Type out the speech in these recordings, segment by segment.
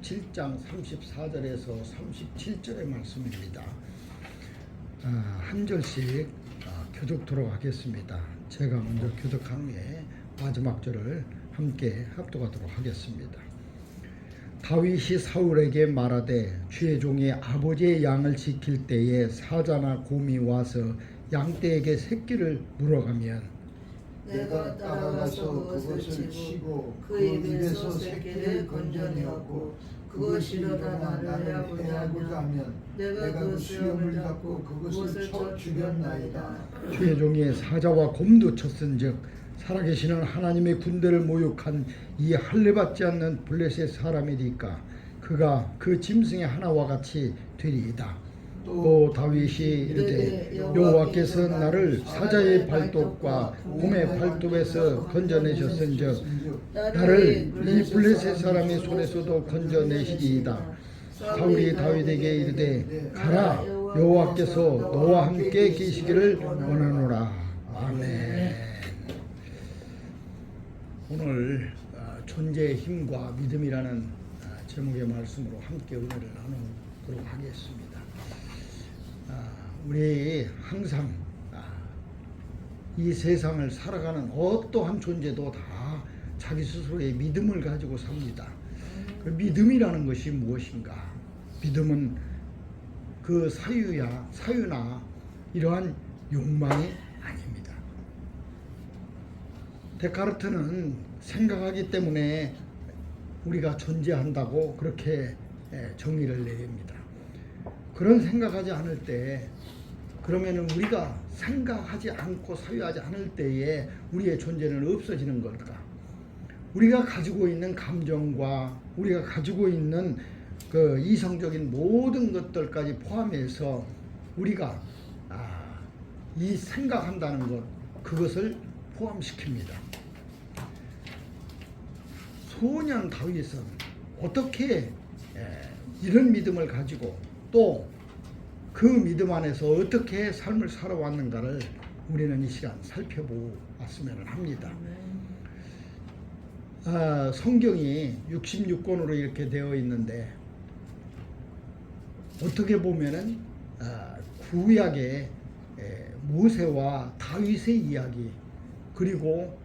17장 34절에서 37절의 말씀입니다. 한 절씩 교독토록 하겠습니다. 제가 먼저 교독한 후에 마지막 절을 함께 합독하도록 하겠습니다. 다윗이 사울에게 말하되 주의 종이 아버지의 양을 지킬 때에 사자나 곰이 와서 양떼에게 새끼를 물어가면 내가 따라가서 그것을 치고 그 입에서 새끼를 건져내었고 그것이 일어나 나를 패하고자 하면 내가 그 수염을 잡고 그것을 쳐 죽였나이다. 주의 종이 사자와 곰도 쳤은즉 살아계시는 하나님의 군대를 모욕한 이 할례받지 않는 블레셋 사람이니까 그가 그 짐승의 하나와 같이 되리이다. 또 다윗이 이르되 여호와께서 나를 사자의 발톱과 곰의 발톱에서 건져내셨은즉 나를 이 블레셋 사람의 손에서도 건져내시리이다. 사울이 다윗에게 이르되 가라, 여호와께서 너와 함께 계시기를 원하노라. 아멘. 오늘 존재의 힘과 믿음이라는 제목의 말씀으로 함께 은혜를 나누도록 하겠습니다. 우리 항상 이 세상을 살아가는 어떠한 존재도 다 자기 스스로의 믿음을 가지고 삽니다. 그 믿음이라는 것이 무엇인가? 믿음은 그 사유나 이러한 욕망이 아닙니다. 데카르트는 생각하기 때문에 우리가 존재한다고 그렇게 정의를 내립니다. 그런 생각하지 않을 때, 그러면은 우리가 생각하지 않고 사유하지 않을 때에 우리의 존재는 없어지는 걸까? 우리가 가지고 있는 감정과 우리가 가지고 있는 그 이성적인 모든 것들까지 포함해서 우리가 이 생각한다는 것, 그것을 포함시킵니다. 소년 다윗은 어떻게 이런 믿음을 가지고 또 그 믿음 안에서 어떻게 삶을 살아왔는가를 우리는 이 시간 살펴보았으면 합니다. 성경이 66권으로 이렇게 되어 있는데 어떻게 보면은 구약의 모세와 다윗의 이야기, 그리고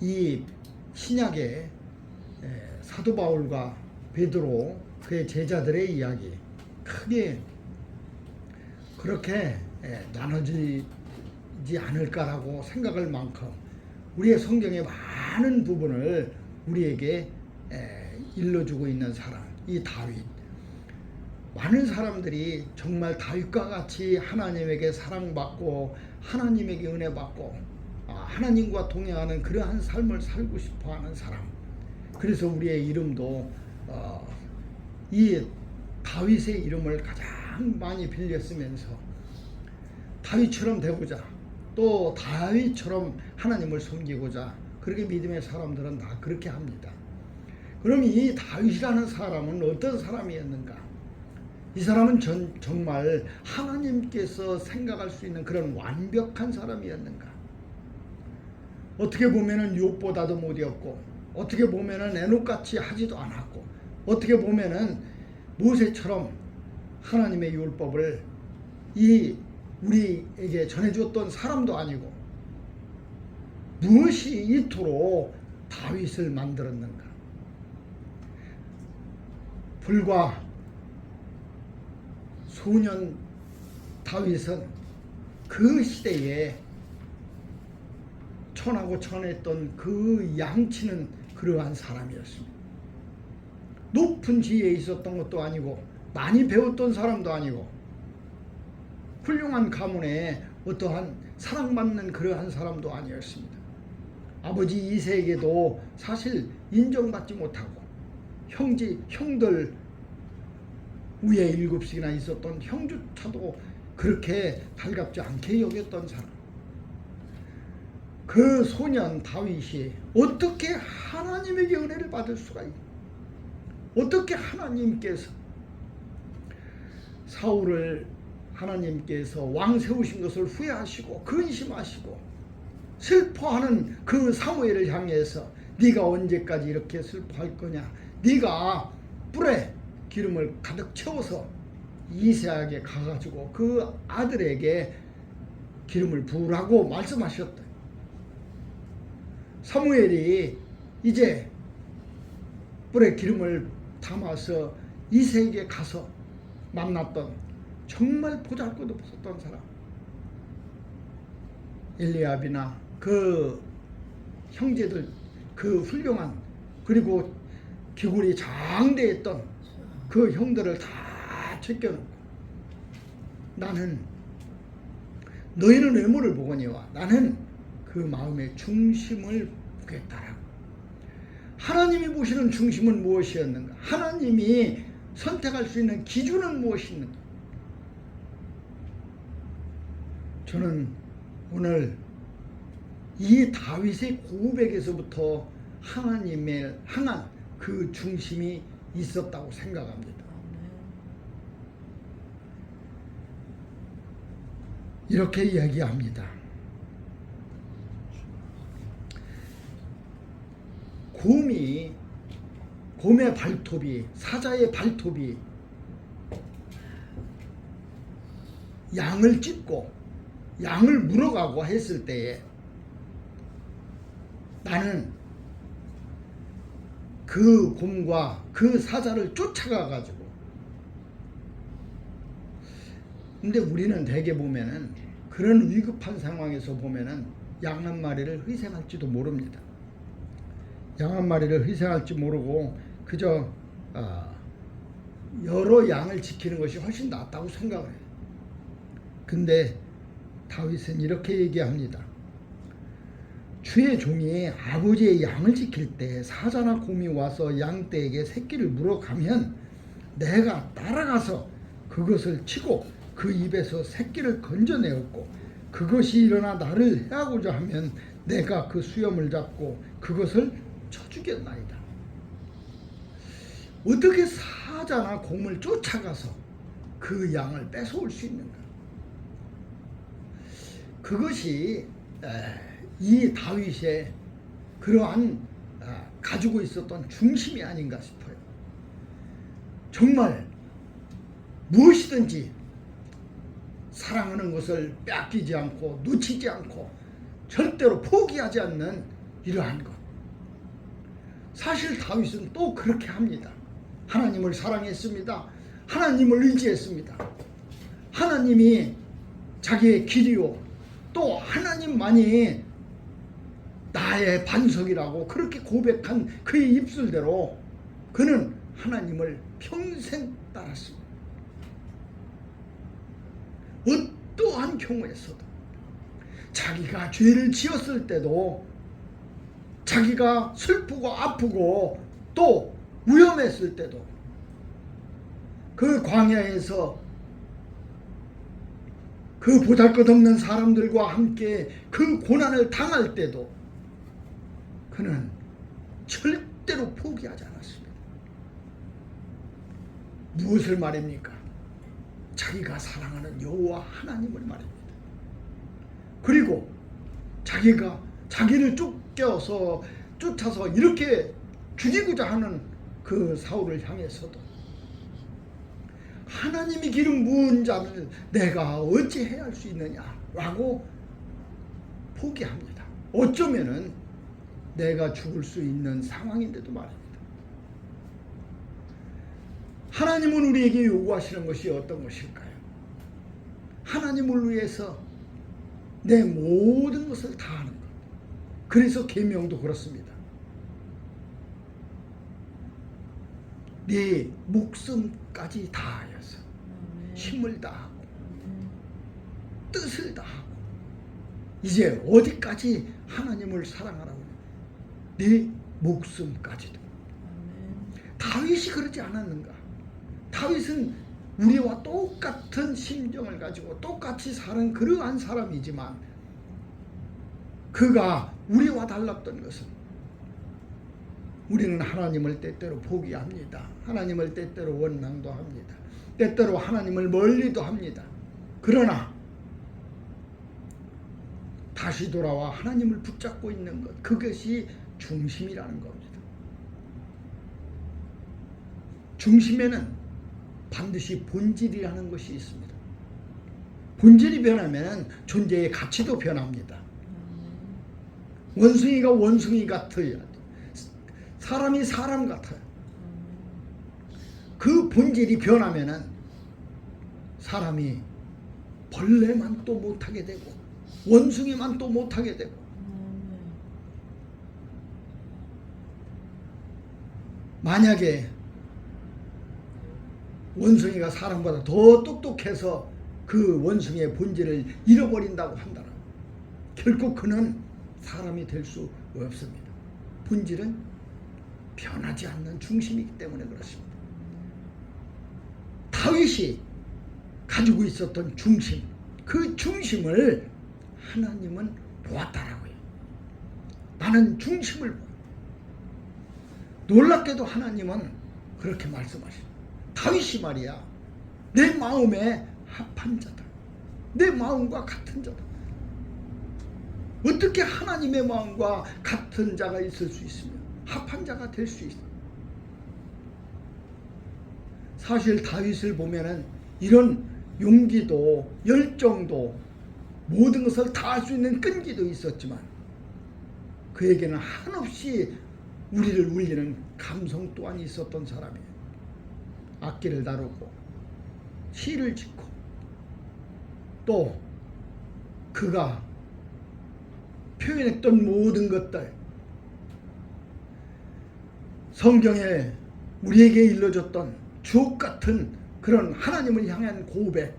이 신약의 사도 바울과 베드로 그의 제자들의 이야기, 크게 그렇게 나눠지지 않을까라고 생각할 만큼 우리의 성경의 많은 부분을 우리에게 일러주고 있는 사람, 이 다윗. 많은 사람들이 정말 다윗과 같이 하나님에게 사랑받고 하나님에게 은혜받고 하나님과 동행하는 그러한 삶을 살고 싶어하는 사람. 그래서 우리의 이름도 이 다윗의 이름을 가장 많이 빌렸으면서 다윗처럼 되고자, 또 다윗처럼 하나님을 섬기고자, 그렇게 믿음의 사람들은 다 그렇게 합니다. 그럼 이 다윗이라는 사람은 어떤 사람이었는가? 이 사람은 정말 하나님께서 생각할 수 있는 그런 완벽한 사람이었는가? 어떻게 보면은 욥보다도 못이었고, 어떻게 보면은 에녹같이 하지도 않았고, 어떻게 보면은 모세처럼 하나님의 율법을 우리에게 전해줬던 사람도 아니고, 무엇이 이토록 다윗을 만들었는가? 불과 소년 다윗은 그 시대에 천하고 천했던 그 양치는 그러한 사람이었습니다. 높은 지위에 있었던 것도 아니고, 많이 배웠던 사람도 아니고, 훌륭한 가문에 어떠한 사랑받는 그러한 사람도 아니었습니다. 아버지 이새에게도 사실 인정받지 못하고, 형들 위에 7씩이나 있었던 형조차도 그렇게 달갑지 않게 여겼던 사람. 그 소년 다윗이 어떻게 하나님에게 은혜를 받을 수가 있나? 어떻게 하나님께서 사울을 하나님께서 왕 세우신 것을 후회하시고 근심하시고 슬퍼하는 그 사무엘을 향해서 네가 언제까지 이렇게 슬퍼할 거냐? 네가 뿔에 기름을 가득 채워서 이세에게 가가지고 그 아들에게 기름을 부으라고 말씀하셨다. 사무엘이 이제 뿔에 기름을 담아서 이세에게 가서 만났던 정말 보잘것없었던 사람, 엘리압이나 그 형제들, 그 훌륭한, 그리고 기굴이 장대했던 그 형들을 다 제껴놓고, 나는 너희는 외모를 보거니와 나는 그 마음의 중심을 보겠다라고. 하나님이 보시는 중심은 무엇이었는가? 하나님이 선택할 수 있는 기준은 무엇이었는가? 저는 오늘 이 다윗의 고백에서부터 하나님의 향한 그 중심이 있었다고 생각합니다. 이렇게 이야기합니다. 곰의 발톱이, 사자의 발톱이 양을 찢고 양을 물어가고 했을 때에 나는 그 곰과 그 사자를 쫓아가 가지고, 근데 우리는 대개 보면은 그런 위급한 상황에서 보면은 양 한 마리를 희생할지도 모릅니다. 양 한 마리를 희생할지 모르고 그저 여러 양을 지키는 것이 훨씬 낫다고 생각을 해요. 근데 다윗은 이렇게 얘기합니다. 주의 종이 아버지의 양을 지킬 때 사자나 곰이 와서 양떼에게 새끼를 물어가면 내가 따라가서 그것을 치고 그 입에서 새끼를 건져내었고, 그것이 일어나 나를 해하고자 하면 내가 그 수염을 잡고 그것을 쳐 죽였나이다. 어떻게 사자나 곰을 쫓아가서 그 양을 뺏어올 수 있는가? 그것이 이 다윗의 그러한 가지고 있었던 중심이 아닌가 싶어요. 정말 무엇이든지 사랑하는 것을 뺏기지 않고 놓치지 않고 절대로 포기하지 않는 이러한 것. 사실 다윗은 또 그렇게 합니다. 하나님을 사랑했습니다. 하나님을 의지했습니다. 하나님이 자기의 길이요, 또 하나님만이 나의 반석이라고 그렇게 고백한 그의 입술대로 그는 하나님을 평생 따랐습니다. 어떠한 경우에서도 자기가 죄를 지었을 때도, 자기가 슬프고 아프고 또 위험했을 때도, 그 광야에서 그 보잘것없는 사람들과 함께 그 고난을 당할 때도 그는 절대로 포기하지 않았습니다. 무엇을 말입니까? 자기가 사랑하는 여호와 하나님을 말입니다. 그리고 자기가 자기를 쫓아서 이렇게 죽이고자 하는 그 사울을 향해서도 하나님이 기름 부은 자를 내가 어찌 해할 수 있느냐라고 포기합니다. 어쩌면은 내가 죽을 수 있는 상황인데도 말입니다. 하나님은 우리에게 요구하시는 것이 어떤 것일까요? 하나님을 위해서 내 모든 것을 다하는 것. 그래서 계명도 그렇습니다. 네 목숨까지 다하여서 힘을 다하고 뜻을 다하고, 이제 어디까지 하나님을 사랑하라고? 네 목숨까지도. 다윗이 그러지 않았는가? 다윗은 우리와 똑같은 심정을 가지고 똑같이 사는 그러한 사람이지만, 그가 우리와 달랐던 것은 우리는 하나님을 때때로 포기합니다. 하나님을 때때로 원망도 합니다. 때때로 하나님을 멀리도 합니다. 그러나 다시 돌아와 하나님을 붙잡고 있는 것, 그것이 중심이라는 겁니다. 중심에는 반드시 본질이라는 것이 있습니다. 본질이 변하면 존재의 가치도 변합니다. 원숭이가 원숭이 같아야 돼. 사람이 사람 같아요. 그 본질이 변하면은 사람이 벌레만 또 못하게 되고 원숭이만 또 못하게 되고 만약에 원숭이가 사람보다 더 똑똑해서 그 원숭이의 본질을 잃어버린다고 한다면 결코 그는 사람이 될 수 없습니다. 본질은 변하지 않는 중심이기 때문에 그렇습니다. 다윗이 가지고 있었던 중심, 그 중심을 하나님은 보았다라고요. 나는 중심을 보았다. 놀랍게도 하나님은 그렇게 말씀하십니다. 다윗이 말이야, 내 마음에 합한 자다. 내 마음과 같은 자다. 어떻게 하나님의 마음과 같은 자가 있을 수 있으며 합한 자가 될 수 있어? 사실 다윗을 보면은 이런 용기도 열정도 모든 것을 다 할 수 있는 끈기도 있었지만 그에게는 한없이 우리를 울리는 감성 또한 있었던 사람이에요. 악기를 다루고 시를 짓고 또 그가 표현했던 모든 것들, 성경에 우리에게 일러줬던 주옥 같은 그런 하나님을 향한 고백,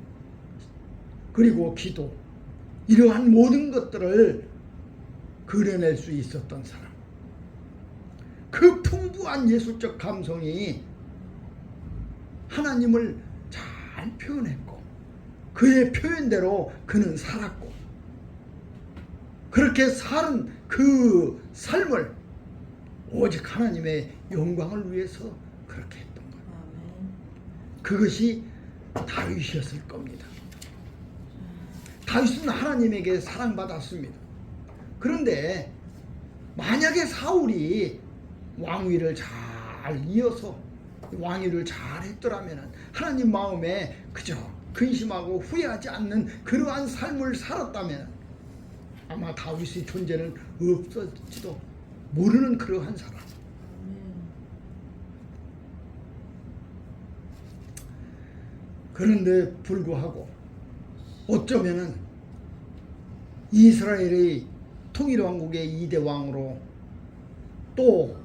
그리고 기도, 이러한 모든 것들을 그려낼 수 있었던 사람. 그 풍부한 예술적 감성이 하나님을 잘 표현했고 그의 표현대로 그는 살았고 그렇게 사는 그 삶을 오직 하나님의 영광을 위해서 그렇게 했던 거예요. 그것이 다윗이었을 겁니다. 다윗은 하나님에게 사랑받았습니다. 그런데 만약에 사울이 왕위를 잘 이어서 왕위를 잘 했더라면 하나님 마음에 그저 근심하고 후회하지 않는 그러한 삶을 살았다면 아마 다윗의 존재는 없었지도 모르는 그러한 사람. 그런데 불구하고 어쩌면은 이스라엘의 통일왕국의 2대 왕으로 또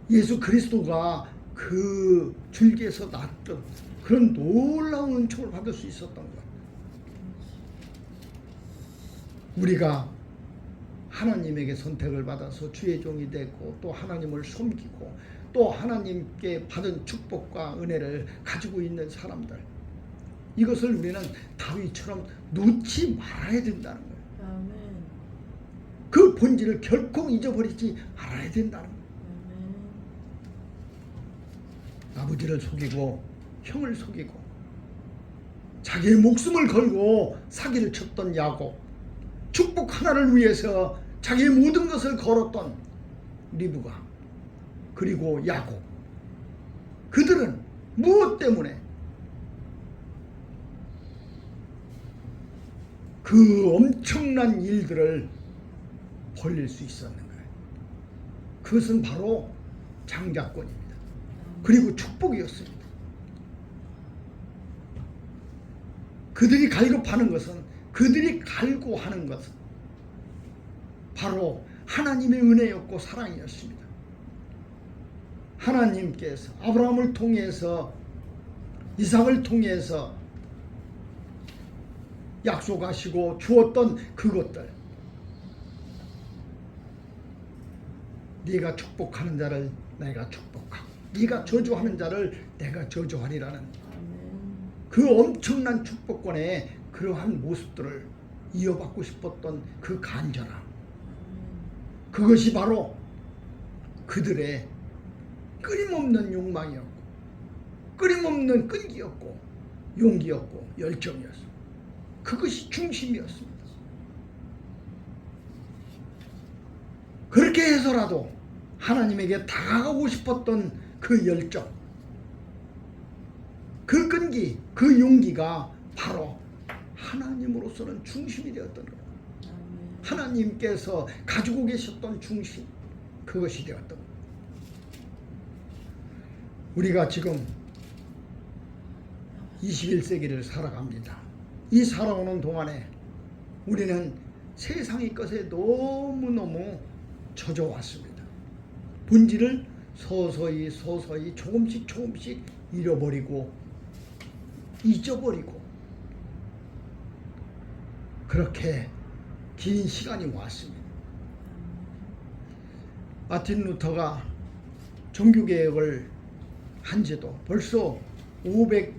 예수 그리스도가 그 줄기에서 났던 그런 놀라운 은총을 받을 수 있었던 것. 우리가 하나님에게 선택을 받아서 주의 종이 되고 또 하나님을 섬기고 또 하나님께 받은 축복과 은혜를 가지고 있는 사람들, 이것을 우리는 다윗처럼 놓지 말아야 된다는 거예요. 아멘. 그 본질을 결코 잊어버리지 말아야 된다는 거예요. 아버지를 속이고 형을 속이고 자기의 목숨을 걸고 사기를 쳤던 야곱, 축복 하나를 위해서 자기의 모든 것을 걸었던 리브가, 그리고 야곱, 그들은 무엇 때문에 그 엄청난 일들을 벌릴 수 있었는가요? 그것은 바로 장자권입니다. 그리고 축복이었습니다. 그들이 갈급하는 것은, 그들이 갈구하는 것은 바로 하나님의 은혜였고 사랑이었습니다. 하나님께서 아브라함을 통해서, 이삭을 통해서 약속하시고 주었던 그것들, 네가 축복하는 자를 내가 축복하고 네가 저주하는 자를 내가 저주하리라는 그 엄청난 축복권의 그러한 모습들을 이어받고 싶었던 그 간절함, 그것이 바로 그들의 끊임없는 욕망이었고 끊임없는 끈기였고 용기였고 열정이었습니다. 그것이 중심이었습니다. 그렇게 해서라도 하나님에게 다가가고 싶었던 그 열정, 그 끈기, 그 용기가 바로 하나님으로서는 중심이 되었던 거예요. 하나님께서 가지고 계셨던 중심, 그것이 되었던 거예요. 우리가 지금 21세기를 살아갑니다. 이 살아오는 동안에 우리는 세상의 것에 너무너무 젖어왔습니다. 본질을 서서히 조금씩 잃어버리고 잊어버리고 그렇게 긴 시간이 왔습니다. 마틴 루터가 종교개혁을 한 지도 벌써 504년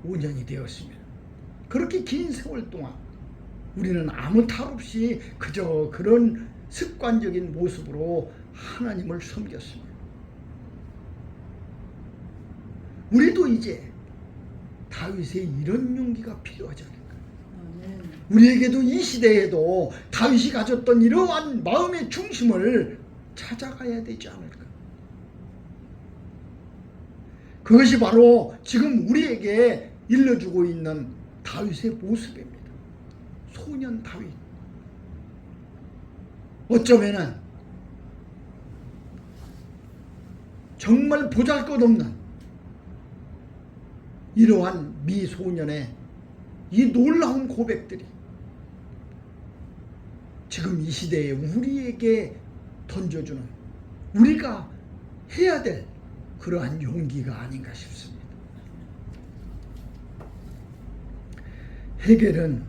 5년이 되었습니다. 그렇게 긴 세월 동안 우리는 아무 탈 없이 그저 그런 습관적인 모습으로 하나님을 섬겼습니다. 우리도 이제 다윗의 이런 용기가 필요하지 않을까? 우리에게도 이 시대에도 다윗이 가졌던 이러한 마음의 중심을 찾아가야 되지 않을까? 그것이 바로 지금 우리에게 일러주고 있는 다윗의 모습입니다. 소년 다윗. 어쩌면은 정말 보잘것없는 이러한 미소년의 이 놀라운 고백들이 지금 이 시대에 우리에게 던져주는, 우리가 해야 될 그러한 용기가 아닌가 싶습니다. 헤겔은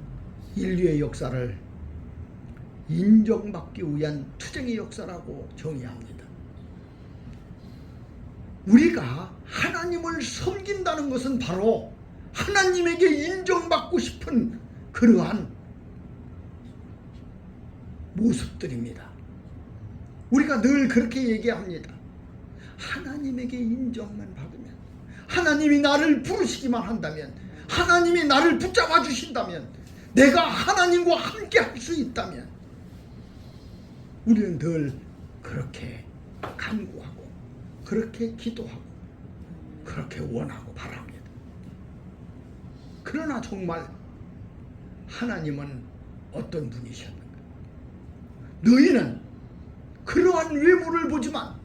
인류의 역사를 인정받기 위한 투쟁의 역사라고 정의합니다. 우리가 하나님을 섬긴다는 것은 바로 하나님에게 인정받고 싶은 그러한 모습들입니다. 우리가 늘 그렇게 얘기합니다. 하나님에게 인정만 받으면, 하나님이 나를 부르시기만 한다면, 하나님이 나를 붙잡아 주신다면, 내가 하나님과 함께 할 수 있다면 우리는 늘 그렇게 간구하고 그렇게 기도하고 그렇게 원하고 바랍니다. 그러나 정말 하나님은 어떤 분이셨는가? 너희는 그러한 외모를 보지만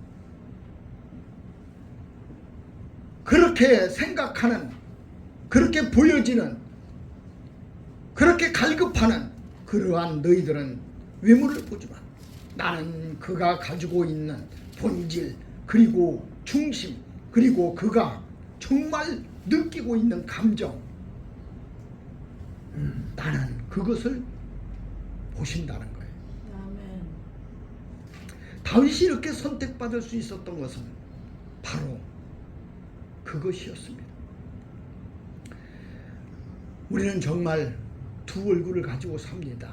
그렇게 생각하는, 그렇게 보여지는, 그렇게 갈급하는 그러한 너희들은 외모를 보지만 나는 그가 가지고 있는 본질, 그리고 중심, 그리고 그가 정말 느끼고 있는 감정, 나는 그것을 보신다는 거예요. 아멘. 다윗이 이렇게 선택받을 수 있었던 것은 바로 그것이었습니다. 우리는 정말 두 얼굴을 가지고 삽니다.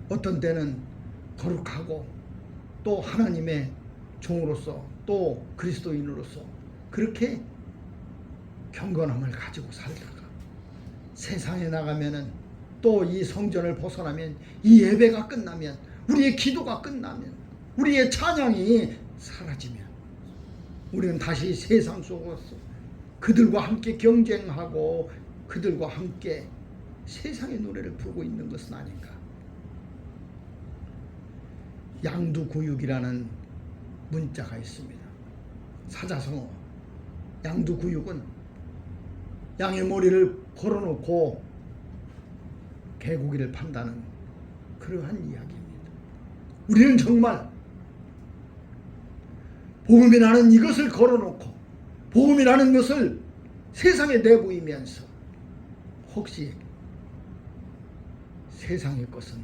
어떤 때는 거룩하고 또 하나님의 종으로서 또 그리스도인으로서 그렇게 경건함을 가지고 살다가 세상에 나가면은 또 이 성전을 벗어나면, 이 예배가 끝나면, 우리의 기도가 끝나면, 우리의 찬양이 사라지면 우리는 다시 세상 속에서 그들과 함께 경쟁하고 그들과 함께 세상의 노래를 부르고 있는 것은 아닌가. 양두구육이라는 문자가 있습니다. 사자성어. 양두구육은 양의 머리를 걸어놓고 개고기를 판다는 그러한 이야기입니다. 우리는 정말 복음이라는 이것을 걸어놓고 복음이라는 것을 세상에 내보이면서 혹시 세상의 것을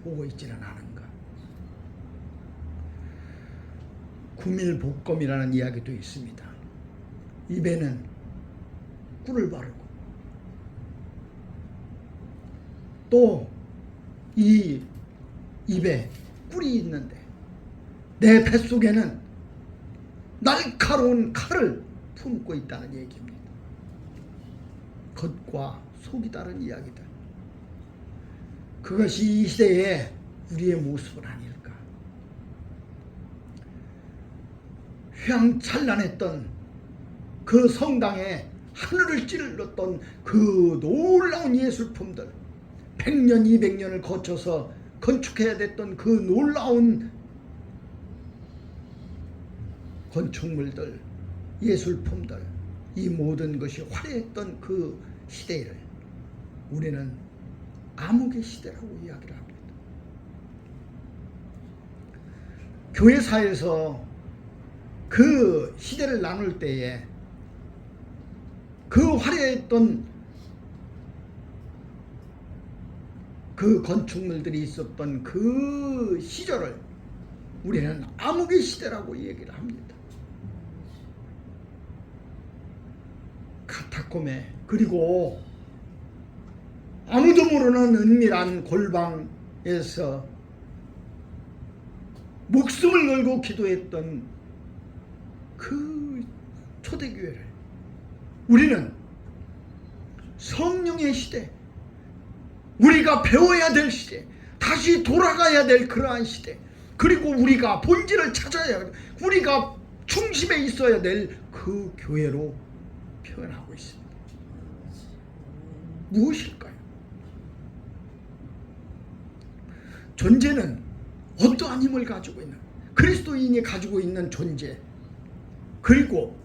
보고 있지는 않은가. 구밀복검이라는 이야기도 있습니다. 입에는 꿀을 바르고 또 이 입에 꿀이 있는데 내 뱃속에는 날카로운 칼을 품고 있다는 얘기입니다. 겉과 속이 다른 이야기다. 그것이 이 시대의 우리의 모습은 아닐까. 휘황찬란했던 그 성당에 하늘을 찔렀던 그 놀라운 예술품들, 100년 200년을 거쳐서 건축해야 됐던 그 놀라운 건축물들, 예술품들, 이 모든 것이 화려했던 그 시대를 우리는 암흑의 시대라고 이야기를 합니다. 교회사에서 그 시대를 나눌 때에 그 화려했던 그 건축물들이 있었던 그 시절을 우리는 암흑의 시대라고 얘기를 합니다. 카타콤에, 그리고 아무도 모르는 은밀한 골방에서 목숨을 걸고 기도했던 그 초대교회를 우리는 성령의 시대, 우리가 배워야 될 시대, 다시 돌아가야 될 그러한 시대, 그리고 우리가 본질을 찾아야, 우리가 중심에 있어야 될 그 교회로 표현하고 있습니다. 무엇일까요? 존재는 어떠한 힘을 가지고 있는, 그리스도인이 가지고 있는 존재, 그리고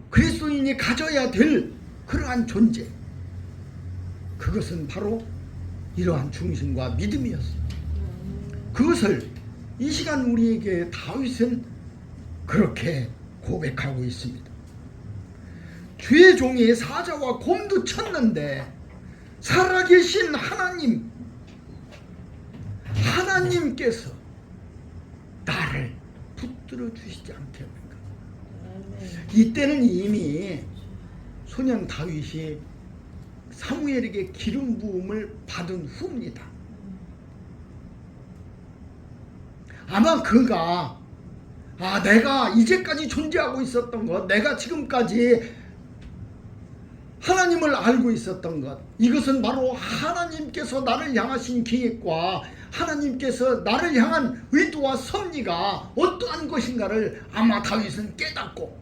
그리스도인이 가져야 될 그러한 존재, 그것은 바로 이러한 중심과 믿음이었습니다. 그것을 이 시간 우리에게 다윗은 그렇게 고백하고 있습니다. 주의 종이 사자와 곰도 쳤는데 살아계신 하나님께서 나를 붙들어 주시지 않겠는가. 이때는 이미 소년 다윗이 사무엘에게 기름 부음을 받은 후입니다. 아마 그가 내가 이제까지 존재하고 있었던 것, 내가 지금까지 하나님을 알고 있었던 것, 이것은 바로 하나님께서 나를 향하신 계획과 하나님께서 나를 향한 의도와 섭리가 어떠한 것인가를 아마 다윗은 깨닫고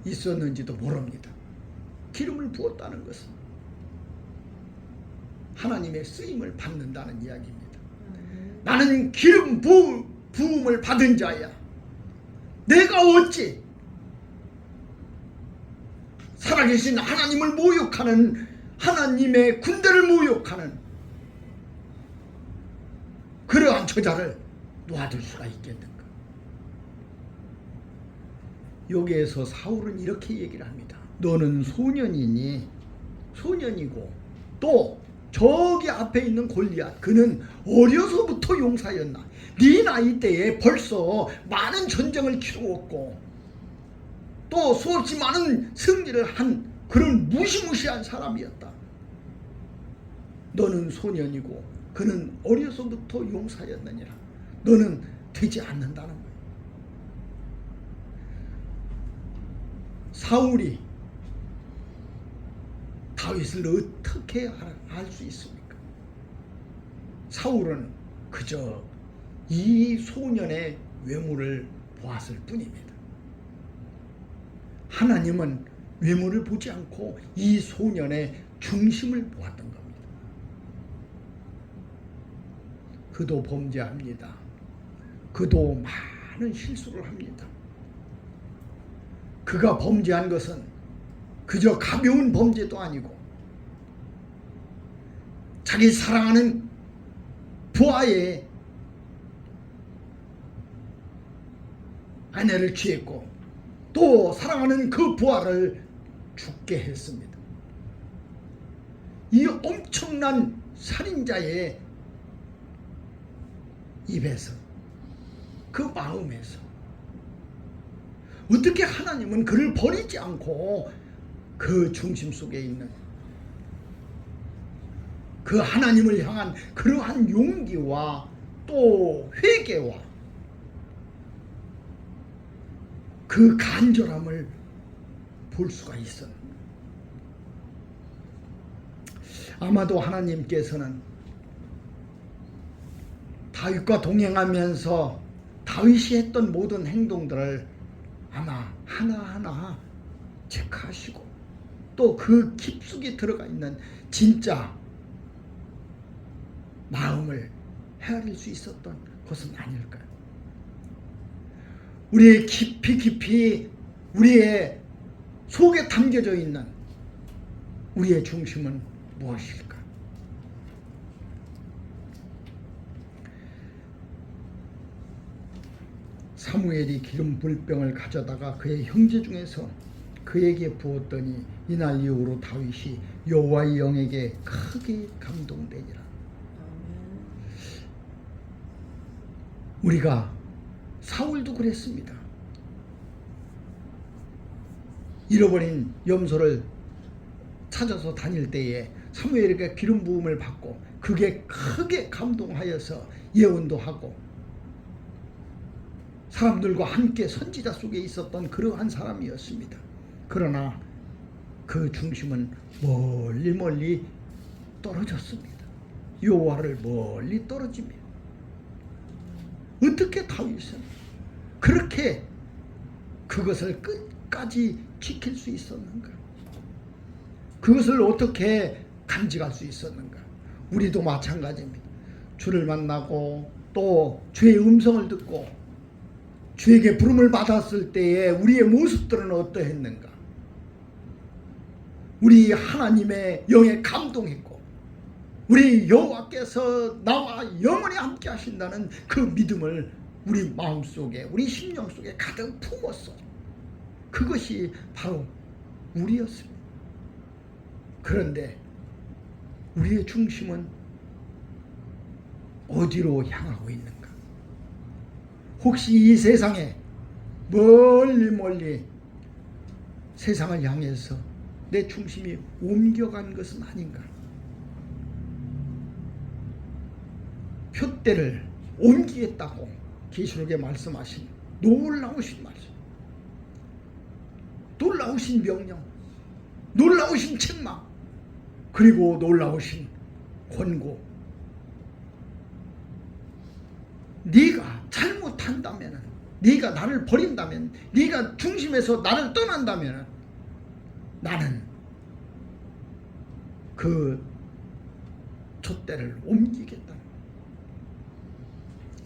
있었는지도 모릅니다. 기름을 부었다는 것은 하나님의 쓰임을 받는다는 이야기입니다. 나는 기름 부음을 받은 자야. 내가 어찌 살아계신 하나님을 모욕하는, 하나님의 군대를 모욕하는 그러한 저자를 놔둘 수가 있겠는가. 여기에서 사울은 이렇게 얘기를 합니다. 너는 소년이고 또 저기 앞에 있는 골리앗, 그는 어려서부터 용사였나. 네 나이 때에 벌써 많은 전쟁을 치루었고 또 수없이 많은 승리를 한 그런 무시무시한 사람이었다. 너는 소년이고 그는 어려서부터 용사였느니라. 너는 되지 않는다는 거예요. 사울이 다윗을 어떻게 알 수 있습니까? 사울은 그저 이 소년의 외모를 보았을 뿐입니다. 하나님은 외모를 보지 않고 이 소년의 중심을 보았던 겁니다. 그도 범죄합니다. 그도 많은 실수를 합니다. 그가 범죄한 것은 그저 가벼운 범죄도 아니고 자기 사랑하는 부하의 아내를 취했고 또 사랑하는 그 부하를 죽게 했습니다. 이 엄청난 살인자의 입에서, 그 마음에서 어떻게 하나님은 그를 버리지 않고 그 중심 속에 있는 그 하나님을 향한 그러한 용기와 또 회개와 그 간절함을 볼 수가 있었는가. 아마도 하나님께서는 다윗과 동행하면서 다윗이 했던 모든 행동들을 아마 하나하나 체크하시고 또 그 깊숙이 들어가 있는 진짜 마음을 헤아릴 수 있었던 것은 아닐까요? 우리의 깊이 우리의 속에 담겨져 있는 우리의 중심은 무엇일까? 사무엘이 기름 물병을 가져다가 그의 형제 중에서 그에게 부었더니 이날 이후로 다윗이 여호와의 영에게 크게 감동되니라. 우리가 사울도 그랬습니다. 잃어버린 염소를 찾아서 다닐 때에 사무엘에게 기름 부음을 받고 그게 크게 감동하여서 예언도 하고 사람들과 함께 선지자 속에 있었던 그러한 사람이었습니다. 그러나 그 중심은 멀리 떨어졌습니다. 여호와를 멀리 떨어지며 어떻게 다윗은 그렇게 그것을 끝까지 지킬 수 있었는가? 그것을 어떻게 간직할 수 있었는가? 우리도 마찬가지입니다. 주를 만나고 또 주의 음성을 듣고 주에게 부름을 받았을 때에 우리의 모습들은 어떠했는가? 우리 하나님의 영에 감동했고 우리 여호와께서 나와 영원히 함께 하신다는 그 믿음을 우리 마음속에 우리 심령 속에 가득 품었어. 그것이 바로 우리였습니다. 그런데 우리의 중심은 어디로 향하고 있는가? 혹시 이 세상에 멀리 세상을 향해서 내 중심이 옮겨간 것은 아닌가? 표대를 옮기겠다고 계시록에 말씀하신 놀라우신 말씀, 놀라우신 명령, 놀라우신 책망, 그리고 놀라우신 권고. 네가 잘못한다면, 네가 나를 버린다면, 네가 중심에서 나를 떠난다면 나는 그 촛대를 옮기겠다.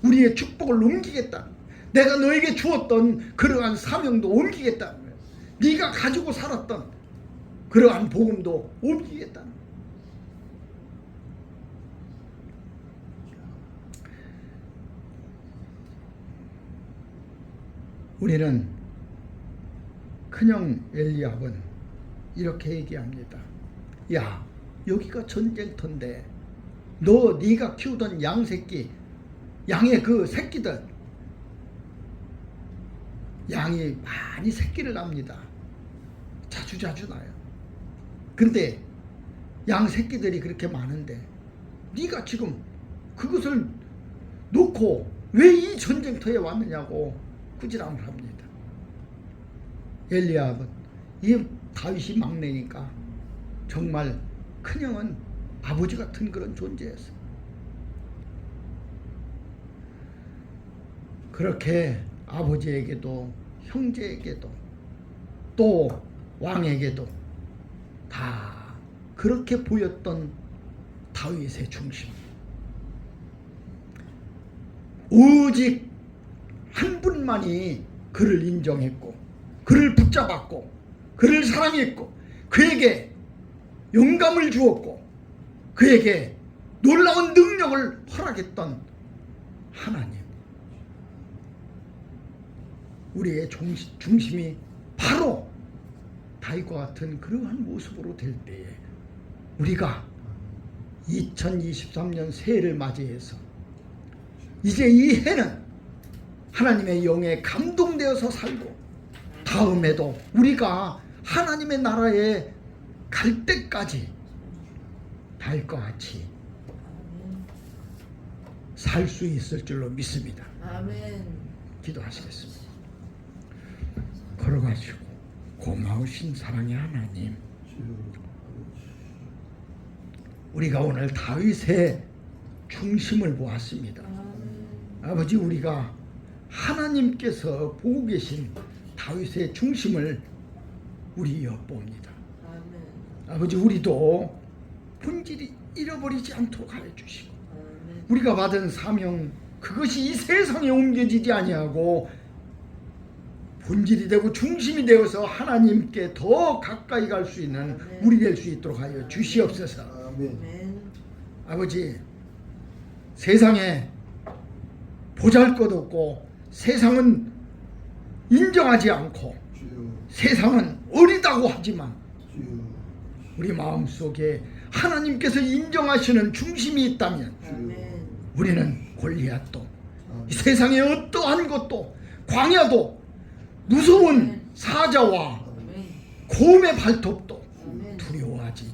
우리의 축복을 옮기겠다. 내가 너에게 주었던 그러한 사명도 옮기겠다. 네가 가지고 살았던 그러한 복음도 옮기겠다. 우리는 큰형 엘리압은 이렇게 얘기합니다. 야, 여기가 전쟁터인데 네가 키우던 양새끼, 양의 그 새끼들, 양이 많이 새끼를 납니다. 자주 나요. 근데 양 새끼들이 그렇게 많은데 네가 지금 그것을 놓고 왜 이 전쟁터에 왔느냐고 꾸지람을 합니다. 엘리압은 이 다윗이 막내니까 정말 큰형은 아버지 같은 그런 존재였어요. 그렇게 아버지에게도 형제에게도 또 왕에게도 다 그렇게 보였던 다윗의 중심. 오직 한 분만이 그를 인정했고 그를 붙잡았고 그를 사랑했고 그에게 영감을 주었고 그에게 놀라운 능력을 허락했던 하나님. 우리의 중심이 바로 다윗과 같은 그러한 모습으로 될 때에 우리가 2023년 새해를 맞이해서 이제 이 해는 하나님의 영에 감동되어서 살고 다음에도 우리가 하나님의 나라에 갈 때까지 다윗과 같이 살 수 있을 줄로 믿습니다. 아멘. 기도하시겠습니다. 걸어가시고 고마우신 사랑의 하나님, 우리가 오늘 다윗의 중심을 보았습니다. 아버지, 우리가 하나님께서 보고 계신 다윗의 중심을 우리 엿봅니다. 아멘. 아버지, 우리도 본질이 잃어버리지 않도록 하여 주시고, 아멘. 우리가 받은 사명, 그것이 이 세상에 옮겨지지 아니하고 본질이 되고 중심이 되어서 하나님께 더 가까이 갈 수 있는 우리 될 수 있도록 하여 주시옵소서. 아멘. 아멘. 아버지, 세상에 보잘것없고 세상은 인정하지 않고 주여, 세상은 어리다고 하지만 주여, 우리 마음속에 하나님께서 인정하시는 중심이 있다면 아멘. 우리는 골리앗도 아멘. 이 세상의 어떠한 것도 광야도 무서운 사자와 아멘. 곰의 발톱도 아멘. 두려워하지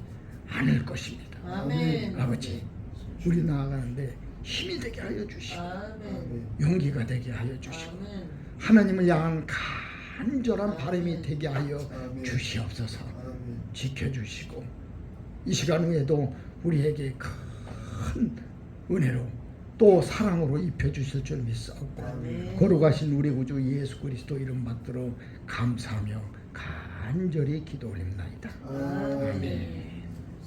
않을 것입니다. 아멘. 아버지, 우리 나아가는데 힘이 되게 하여 주시고 아멘. 용기가 되게 하여 주시고 아멘. 하나님을 향한 간절한 바람이 되게 하여 아멘. 주시옵소서. 아멘. 지켜주시고 이 시간 후에도 우리에게 큰 은혜로 또 사랑으로 입혀주실 줄 믿사옵고 아멘. 거룩하신 우리 구주 예수 그리스도 이름 받들어 감사하며 간절히 기도 올립나이다. 아멘. 아멘.